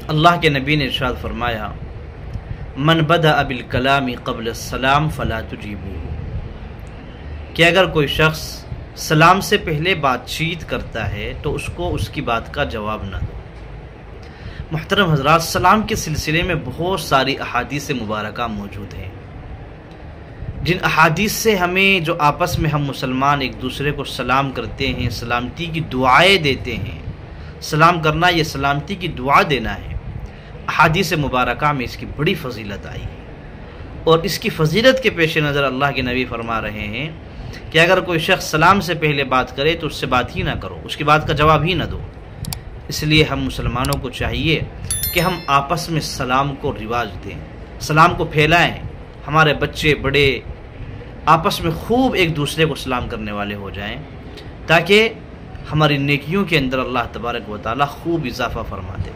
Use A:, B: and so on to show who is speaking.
A: अल्लाह के नबी ने इरशाद फरमाया, मन बदा बिल कलामी क़ब्ल सलाम फ़ला तुजीबू, कि अगर कोई शख्स सलाम से पहले बातचीत करता है तो उसको उसकी बात का जवाब न दो। मुहतरम हज़रात, सलाम के सिलसिले में बहुत सारी अहादीस मुबारका मौजूद हैं, जिन अहादीस से हमें, जो आपस में हम मुसलमान एक दूसरे को सलाम करते हैं, सलामती की दुआएं देते हैं, सलाम करना ये सलामती की दुआ देना है, अहादीस मुबारका में इसकी बड़ी फ़जीलत आई है। और इसकी फ़जीलत के पेश नज़र अल्लाह के नबी फरमा रहे हैं कि अगर कोई शख्स सलाम से पहले बात करे तो उससे बात ही ना करो, उसकी बात का जवाब ही ना दो। इसलिए हम मुसलमानों को चाहिए कि हम आपस में सलाम को रिवाज दें, सलाम को फैलाएं, हमारे बच्चे बड़े आपस में खूब एक दूसरे को सलाम करने वाले हो जाएं, ताकि हमारी नेकियों के अंदर अल्लाह तबारक व तआला खूब इजाफ़ा फरमा दे।